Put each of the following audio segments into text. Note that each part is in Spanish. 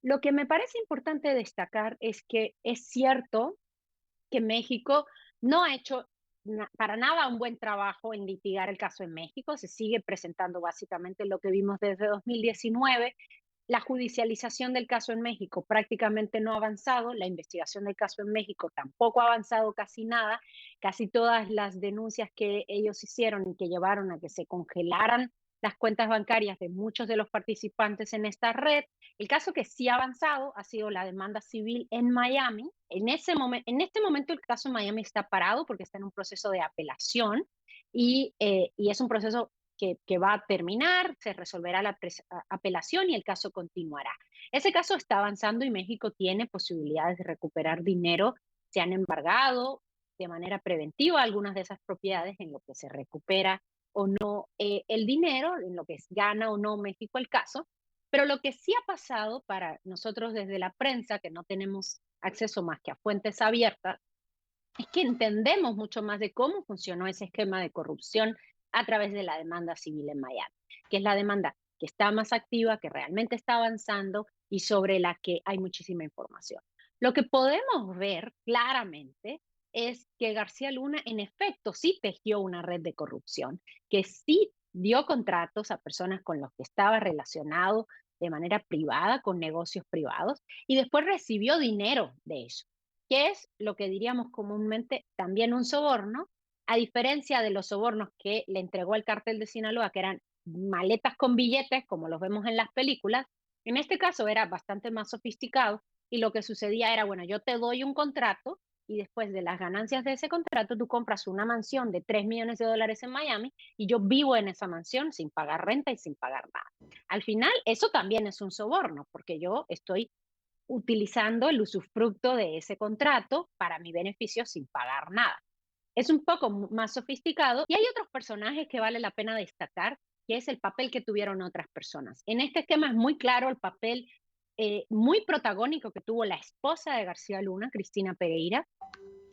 Lo que me parece importante destacar es que es cierto que México no ha hecho para nada un buen trabajo en litigar el caso en México. Se sigue presentando básicamente lo que vimos desde 2019. La judicialización del caso en México prácticamente no ha avanzado, la investigación del caso en México tampoco ha avanzado casi nada, casi todas las denuncias que ellos hicieron y que llevaron a que se congelaran las cuentas bancarias de muchos de los participantes en esta red. El caso que sí ha avanzado ha sido la demanda civil en Miami. En este momento el caso en Miami está parado porque está en un proceso de apelación y es un proceso que va a terminar, se resolverá la apelación y el caso continuará. Ese caso está avanzando y México tiene posibilidades de recuperar dinero. Se han embargado de manera preventiva algunas de esas propiedades en lo que se recupera o no el dinero, en lo que gana o no México el caso. Pero lo que sí ha pasado para nosotros desde la prensa, que no tenemos acceso más que a fuentes abiertas, es que entendemos mucho más de cómo funcionó ese esquema de corrupción a través de la demanda civil en Miami, que es la demanda que está más activa, que realmente está avanzando y sobre la que hay muchísima información. Lo que podemos ver claramente es que García Luna en efecto sí tejió una red de corrupción, que sí dio contratos a personas con los que estaba relacionado de manera privada, con negocios privados, y después recibió dinero de ellos, que es lo que diríamos comúnmente también un soborno, a diferencia de los sobornos que le entregó el cártel de Sinaloa, que eran maletas con billetes, como los vemos en las películas. En este caso era bastante más sofisticado y lo que sucedía era, bueno, yo te doy un contrato y después de las ganancias de ese contrato tú compras una mansión de $3 millones en Miami y yo vivo en esa mansión sin pagar renta y sin pagar nada. Al final, eso también es un soborno, porque yo estoy utilizando el usufructo de ese contrato para mi beneficio sin pagar nada. Es un poco más sofisticado y hay otros personajes que vale la pena destacar, que es el papel que tuvieron otras personas. En este esquema es muy claro el papel muy protagónico que tuvo la esposa de García Luna, Cristina Pereira,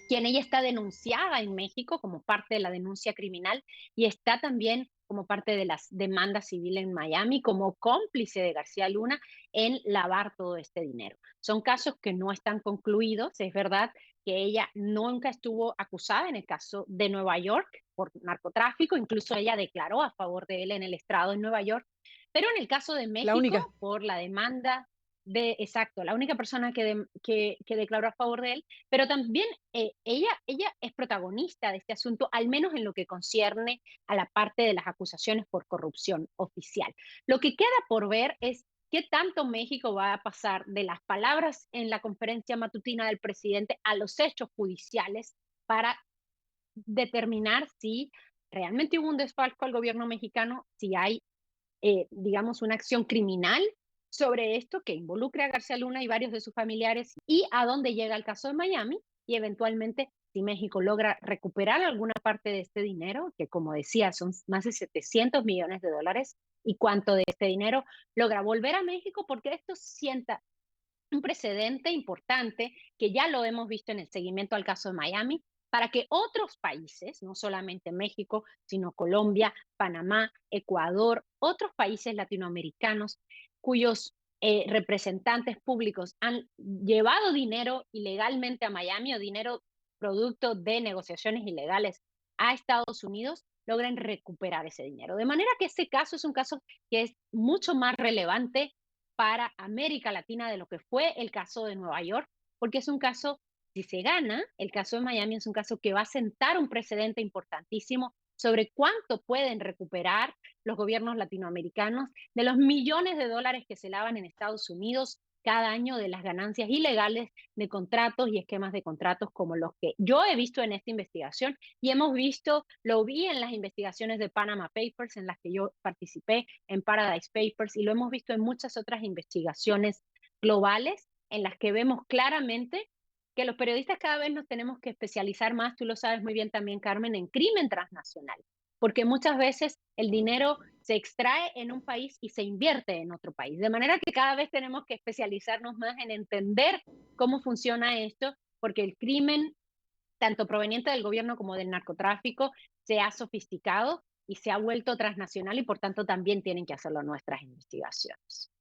quien ella está denunciada en México como parte de la denuncia criminal y está también como parte de las demandas civiles en Miami, como cómplice de García Luna en lavar todo este dinero. Son casos que no están concluidos, es verdad que ella nunca estuvo acusada en el caso de Nueva York por narcotráfico, incluso ella declaró a favor de él en el estrado de Nueva York, pero en el caso de La única. México, por la demanda exacto, la única persona que declaró a favor de él, pero también ella es protagonista de este asunto, al menos en lo que concierne a la parte de las acusaciones por corrupción oficial. Lo que queda por ver es qué tanto México va a pasar de las palabras en la conferencia matutina del presidente a los hechos judiciales para determinar si realmente hubo un desfalco al gobierno mexicano, si hay digamos, una acción criminal sobre esto que involucre a García Luna y varios de sus familiares y a dónde llega el caso de Miami y eventualmente si México logra recuperar alguna parte de este dinero, que como decía son más de $700 millones, y cuánto de este dinero logra volver a México, porque esto sienta un precedente importante que ya lo hemos visto en el seguimiento al caso de Miami, para que otros países, no solamente México, sino Colombia, Panamá, Ecuador, otros países latinoamericanos cuyos representantes públicos han llevado dinero ilegalmente a Miami o dinero producto de negociaciones ilegales a Estados Unidos, logren recuperar ese dinero. De manera que ese caso es un caso que es mucho más relevante para América Latina de lo que fue el caso de Nueva York, porque es un caso, si se gana, el caso de Miami es un caso que va a sentar un precedente importantísimo sobre cuánto pueden recuperar los gobiernos latinoamericanos de los millones de dólares que se lavan en Estados Unidos cada año de las ganancias ilegales de contratos y esquemas de contratos como los que yo he visto en esta investigación y hemos visto, lo vi en las investigaciones de Panama Papers en las que yo participé, en Paradise Papers, y lo hemos visto en muchas otras investigaciones globales en las que vemos claramente que los periodistas cada vez nos tenemos que especializar más, tú lo sabes muy bien también, Carmen, en crimen transnacional, porque muchas veces el dinero se extrae en un país y se invierte en otro país, de manera que cada vez tenemos que especializarnos más en entender cómo funciona esto, porque el crimen, tanto proveniente del gobierno como del narcotráfico, se ha sofisticado y se ha vuelto transnacional y por tanto también tienen que hacerlo nuestras investigaciones.